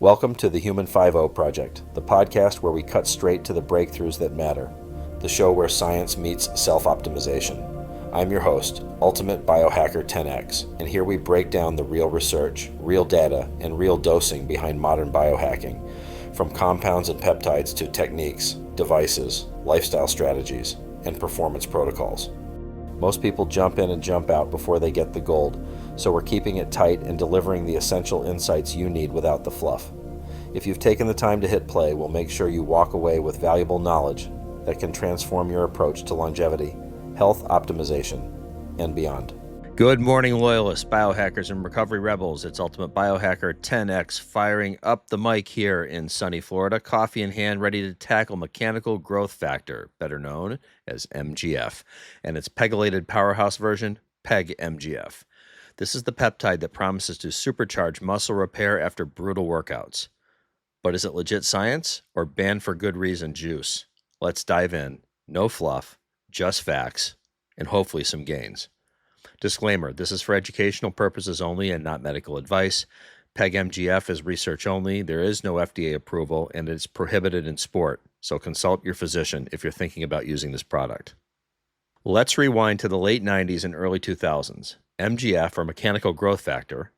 Welcome to the Human 5.0 Project, the podcast where we cut straight to the breakthroughs that matter, the show where science meets self-optimization. I'm your host, Ultimate Biohacker 10X, and here we break down the real research, real data, and real dosing behind modern biohacking, from compounds and peptides to techniques, devices, lifestyle strategies, and performance protocols. Most people jump in and jump out before they get the gold, so we're keeping it tight and delivering the essential insights you need without the fluff. If you've taken the time to hit play, we'll make sure you walk away with valuable knowledge that can transform your approach to longevity, health optimization, and beyond. Good morning, loyalists, biohackers, and recovery rebels. It's Ultimate Biohacker 10X firing up the mic here in sunny Florida, coffee in hand, ready to tackle mechanical growth factor, better known as MGF, and its pegylated powerhouse version, PEG-MGF. This is the peptide that promises to supercharge muscle repair after brutal workouts. But is it legit science or banned for good reason juice? Let's dive in. No fluff, just facts, and hopefully some gains. Disclaimer, this is for educational purposes only and not medical advice. PEG-MGF is research only. There is no FDA approval, and it's prohibited in sport, so consult your physician if you're thinking about using this product. Let's rewind to the late 90s and early 2000s. MGF, or mechanical growth factor,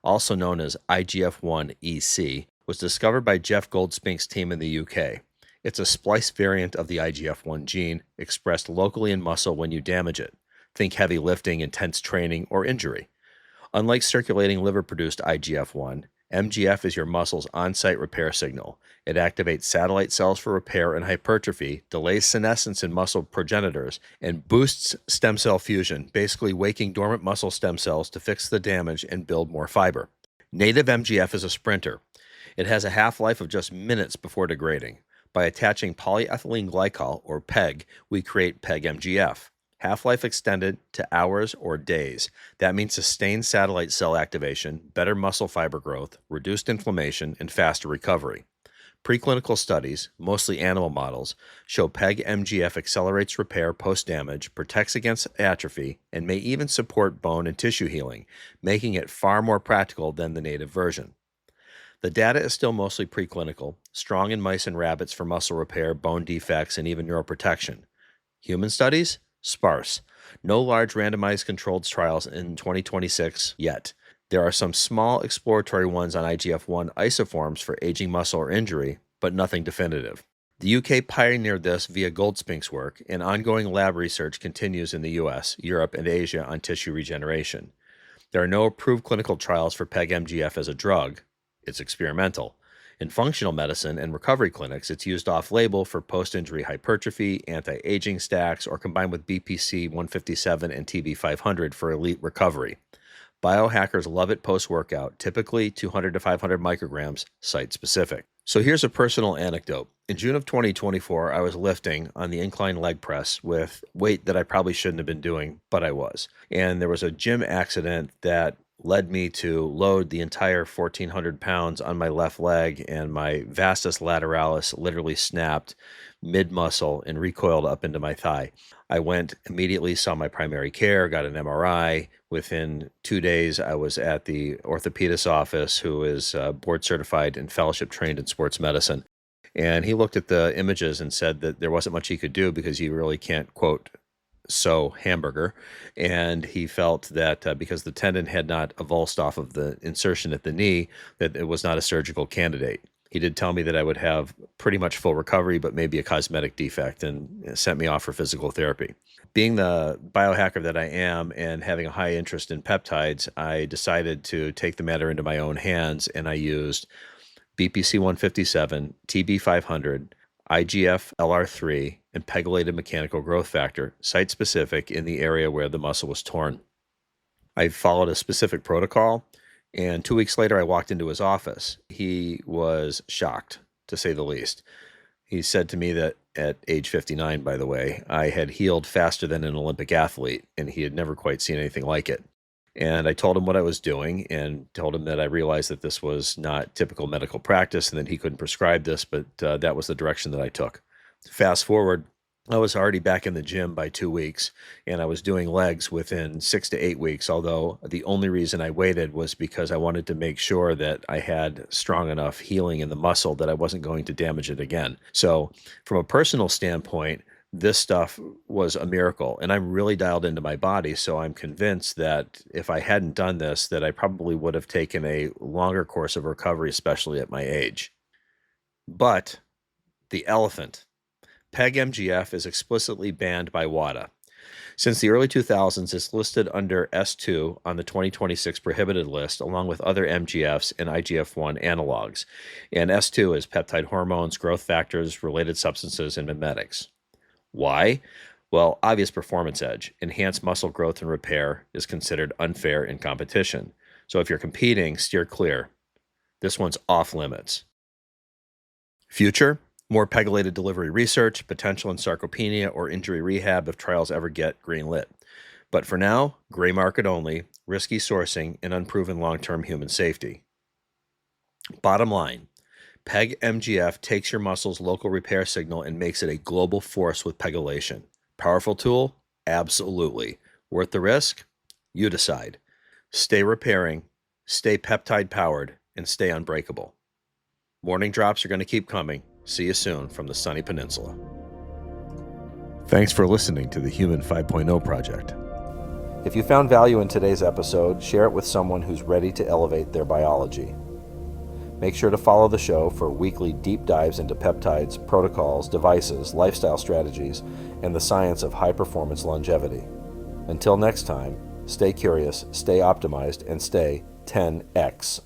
also known as IGF-1 was discovered by Jeff Goldspink's team in the UK. It's a splice variant of the IGF-1 gene expressed locally in muscle when you damage it. Think heavy lifting, intense training, or injury. Unlike circulating liver-produced IGF-1, MGF is your muscle's on-site repair signal. It activates satellite cells for repair and hypertrophy, delays senescence in muscle progenitors, and boosts stem cell fusion, basically waking dormant muscle stem cells to fix the damage and build more fiber. Native MGF is a sprinter. It has a half-life of just minutes before degrading. By attaching polyethylene glycol, or PEG, we create PEG-MGF. Half-life extended to hours or days. That means sustained satellite cell activation, better muscle fiber growth, reduced inflammation, and faster recovery. Preclinical studies, mostly animal models, show PEG-MGF accelerates repair post-damage, protects against atrophy, and may even support bone and tissue healing, making it far more practical than the native version. The data is still mostly preclinical, strong in mice and rabbits for muscle repair, bone defects, and even neuroprotection. Human studies? Sparse. No large randomized controlled trials in 2026 yet. There are some small exploratory ones on IGF-1 isoforms for aging muscle or injury, but nothing definitive. The UK pioneered this via Goldspink's work, and ongoing lab research continues in the US, Europe, and Asia on tissue regeneration. There are no approved clinical trials for PEG-MGF as a drug. It's experimental. In functional medicine and recovery clinics, it's used off-label for post-injury hypertrophy, anti-aging stacks, or combined with BPC 157 and TB 500 for elite recovery. Biohackers love it post-workout, typically 200 to 500 micrograms, site-specific. So here's a personal anecdote. In June of 2024, I was lifting on the incline leg press with weight that I probably shouldn't have been doing, but I was. And there was a gym accident that led me to load the entire 1,400 pounds on my left leg, and my vastus lateralis literally snapped mid-muscle and recoiled up into my thigh. I went immediately, saw my primary care, got an MRI. Within 2 days, I was at the orthopedist office, who is board certified and fellowship trained in sports medicine. And he looked at the images and said that there wasn't much he could do because you really can't, quote, sew hamburger, and he felt that because the tendon had not avulsed off of the insertion at the knee, that it was not a surgical candidate. He did tell me that I would have pretty much full recovery, but maybe a cosmetic defect, and sent me off for physical therapy. Being the biohacker that I am and having a high interest in peptides, I decided to take the matter into my own hands, and I used BPC 157, TB 500, IGF LR3, and pegylated mechanical growth factor, site-specific in the area where the muscle was torn. I followed a specific protocol, and 2 weeks later I walked into his office. He was shocked, to say the least. He said to me that at age 59, by the way, I had healed faster than an Olympic athlete, and he had never quite seen anything like it. And I told him what I was doing and told him that I realized that this was not typical medical practice and that he couldn't prescribe this, but that was the direction that I took. Fast forward, I was already back in the gym by 2 weeks, and I was doing legs within 6 to 8 weeks, although the only reason I waited was because I wanted to make sure that I had strong enough healing in the muscle that I wasn't going to damage it again. So from a personal standpoint, this stuff was a miracle, and I'm really dialed into my body, so I'm convinced that if I hadn't done this, that I probably would have taken a longer course of recovery, especially at my age. But the elephant. PEG-MGF is explicitly banned by WADA. Since the early 2000s, it's listed under S2 on the 2026 prohibited list, along with other MGFs and IGF-1 analogs. And S2 is peptide hormones, growth factors, related substances, and mimetics. Why? Well, obvious performance edge. Enhanced muscle growth and repair is considered unfair in competition. So if you're competing, steer clear. This one's off limits. Future? More pegylated delivery research, potential in sarcopenia or injury rehab if trials ever get greenlit. But for now, gray market only, risky sourcing, and unproven long-term human safety. Bottom line, PEG-MGF takes your muscle's local repair signal and makes it a global force with pegylation. Powerful tool? Absolutely. Worth the risk? You decide. Stay repairing, stay peptide powered, and stay unbreakable. Morning drops are going to keep coming. See you soon from the sunny peninsula. Thanks for listening to the Human 5.0 Project. If you found value in today's episode, share it with someone who's ready to elevate their biology. Make sure to follow the show for weekly deep dives into peptides, protocols, devices, lifestyle strategies, and the science of high-performance longevity. Until next time, stay curious, stay optimized, and stay 10x